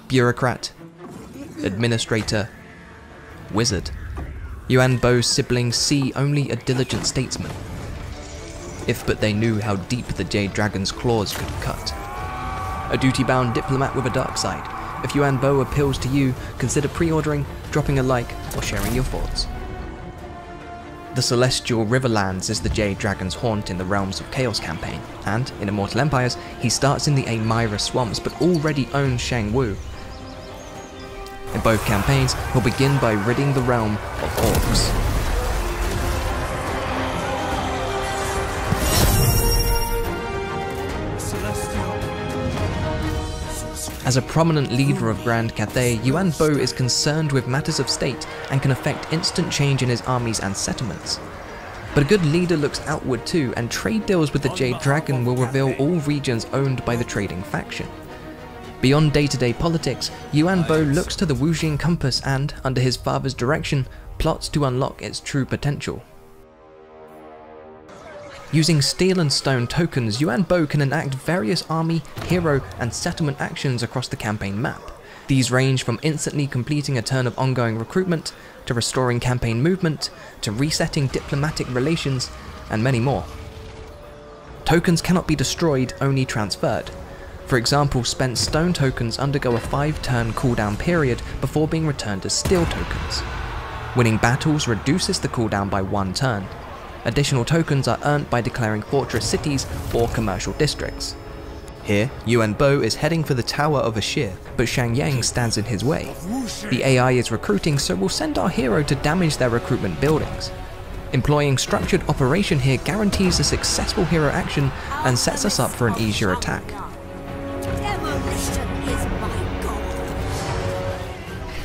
Bureaucrat, administrator, wizard. Yuan Bo's siblings see only a diligent statesman. If but they knew how deep the Jade Dragon's claws could cut. A duty-bound diplomat with a dark side. If Yuan Bo appeals to you, consider pre-ordering, dropping a like, or sharing your thoughts. The Celestial Riverlands is the Jade Dragon's haunt in the Realms of Chaos campaign, and in Immortal Empires, he starts in the Amira swamps but already owns Shangwu. In both campaigns, he'll begin by ridding the realm of orcs. As a prominent leader of Grand Cathay, Yuan Bo is concerned with matters of state and can effect instant change in his armies and settlements. But a good leader looks outward too, and trade deals with the Jade Dragon will reveal all regions owned by the trading faction. Beyond day-to-day politics, Yuan Bo looks to the Wuxing compass and, under his father's direction, plots to unlock its true potential. Using steel and stone tokens, Yuan Bo can enact various army, hero, and settlement actions across the campaign map. These range from instantly completing a turn of ongoing recruitment, to restoring campaign movement, to resetting diplomatic relations, and many more. Tokens cannot be destroyed, only transferred. For example, spent stone tokens undergo a 5-turn cooldown period before being returned as steel tokens. Winning battles reduces the cooldown by 1 turn. Additional tokens are earned by declaring fortress cities or commercial districts. Here, Yuan Bo is heading for the Tower of Geschirr, but Shang Yang stands in his way. The AI is recruiting, so we'll send our hero to damage their recruitment buildings. Employing structured operation here guarantees a successful hero action and sets us up for an easier attack.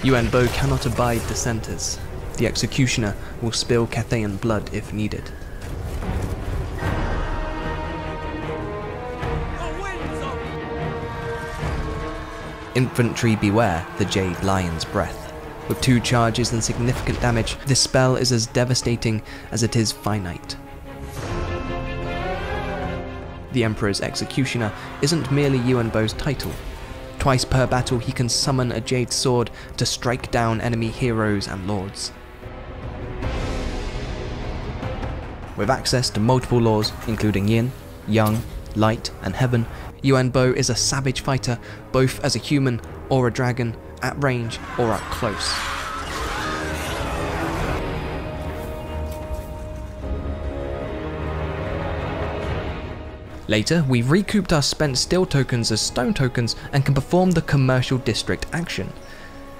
Yuan Bo cannot abide dissenters. The executioner will spill Cathayan blood if needed. Infantry beware the Jade Lion's breath. With 2 charges and significant damage, this spell is as devastating as it is finite. The Emperor's Executioner isn't merely Yuan Bo's title. Twice per battle he can summon a Jade Sword to strike down enemy heroes and lords. With access to multiple laws, including Yin, Yang, Light, and Heaven, Yuan Bo is a savage fighter, both as a human or a dragon, at range or up close. Later, we've recouped our spent steel tokens as stone tokens and can perform the commercial district action.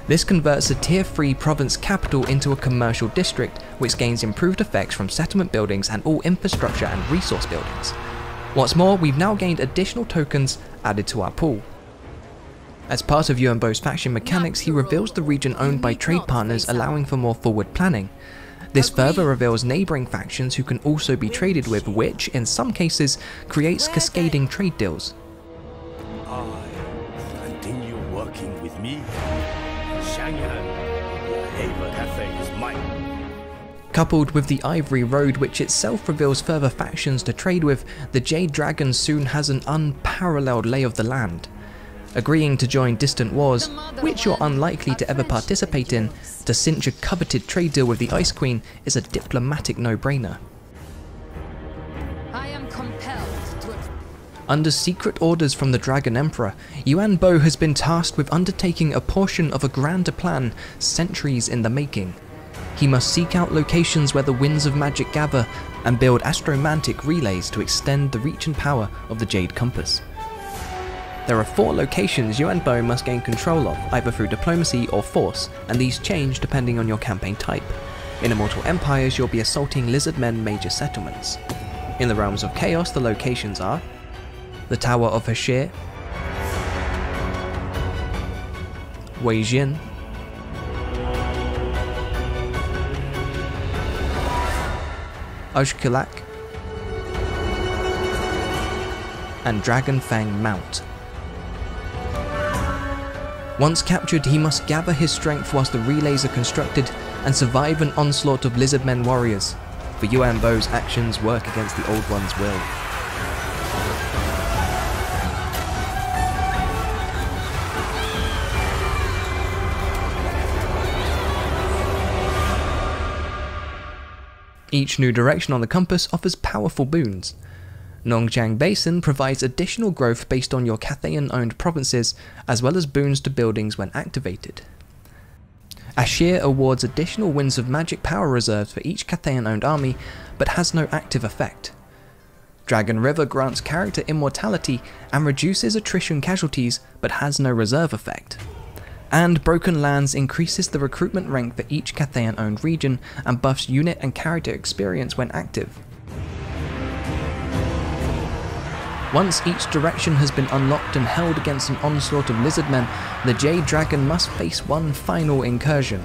This converts a tier 3 province capital into a commercial district, which gains improved effects from settlement buildings and all infrastructure and resource buildings. What's more, we've now gained additional tokens added to our pool. As part of Yuan Bo's faction mechanics, he reveals the region owned by trade partners, allowing for more forward planning. This further reveals neighbouring factions who can also be traded with, which, in some cases, creates cascading trade deals. Continue working with me. Cathay is mine. Coupled with the Ivory Road, which itself reveals further factions to trade with, the Jade Dragon soon has an unparalleled lay of the land. Agreeing to join distant wars, which you're unlikely to ever participate in, to cinch a coveted trade deal with the Ice Queen is a diplomatic no-brainer. Under secret orders from the Dragon Emperor, Yuan Bo has been tasked with undertaking a portion of a grander plan centuries in the making. He must seek out locations where the winds of magic gather and build astromantic relays to extend the reach and power of the Jade Compass. There are 4 locations Yuan Bo must gain control of, either through diplomacy or force, and these change depending on your campaign type. In Immortal Empires, you'll be assaulting Lizardmen major settlements. In the Realms of Chaos, the locations are the Tower of Geschirr, Regieren, Ujkulak, and Dragonfang Mount. Once captured, he must gather his strength whilst the relays are constructed and survive an onslaught of Lizardmen warriors, for Yuan Bo's actions work against the Old One's will. Each new direction on the compass offers powerful boons. Nongjiang Basin provides additional growth based on your Cathayan-owned provinces, as well as boons to buildings when activated. Ashir awards additional winds of magic power reserves for each Cathayan-owned army, but has no active effect. Dragon River grants character immortality and reduces attrition casualties, but has no reserve effect. And Broken Lands increases the recruitment rank for each Cathayan-owned region and buffs unit and character experience when active. Once each direction has been unlocked and held against an onslaught of Lizardmen, the Jade Dragon must face one final incursion.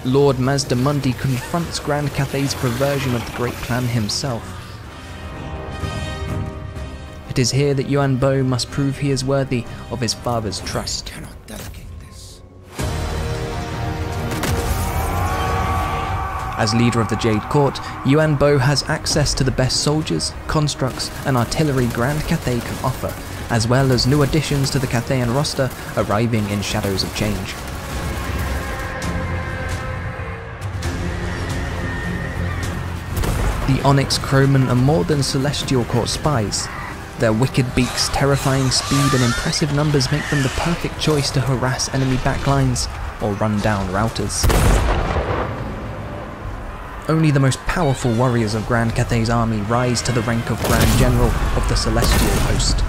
Lord Mazdamundi confronts Grand Cathay's perversion of the Great Plan himself. It is here that Yuan Bo must prove he is worthy of his father's trust. As leader of the Jade Court, Yuan Bo has access to the best soldiers, constructs, and artillery Grand Cathay can offer, as well as new additions to the Cathayan roster arriving in Shadows of Change. The Onyx Crowmen are more than Celestial Court spies. Their wicked beaks, terrifying speed, and impressive numbers make them the perfect choice to harass enemy backlines or run down routers. Only the most powerful warriors of Grand Cathay's army rise to the rank of Grand General of the Celestial Host.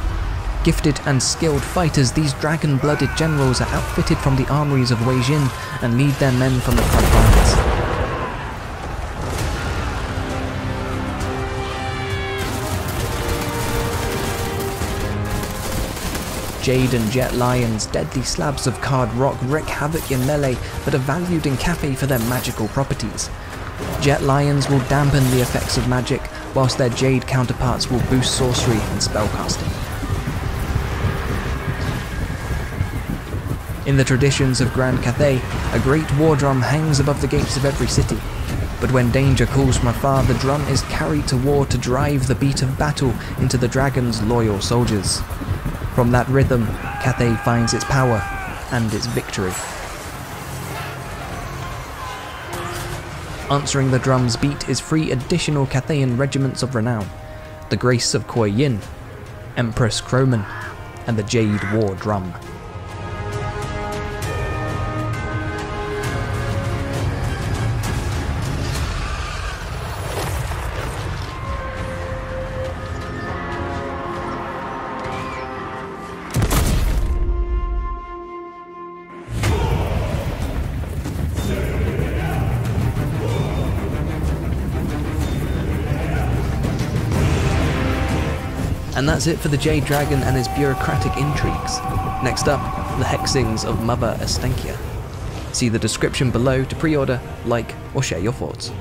Gifted and skilled fighters, these dragon-blooded generals are outfitted from the armories of Wei Jin and lead their men from the front lines. Jade and Jet Lions, deadly slabs of card rock, wreak havoc in melee, but are valued in Cathay for their magical properties. Jet Lions will dampen the effects of magic, whilst their Jade counterparts will boost sorcery and spellcasting. In the traditions of Grand Cathay, a great war drum hangs above the gates of every city. But when danger calls from afar, the drum is carried to war to drive the beat of battle into the dragon's loyal soldiers. From that rhythm, Cathay finds its power and its victory. Answering the drum's beat is 3 additional Cathayan regiments of renown: the Grace of Kuei Yin, Empress Crowman, and the Jade War Drum. And that's it for the Jade Dragon and his bureaucratic intrigues. Next up, the hexings of Mother Estenkia. See the description below to pre-order, like, or share your thoughts.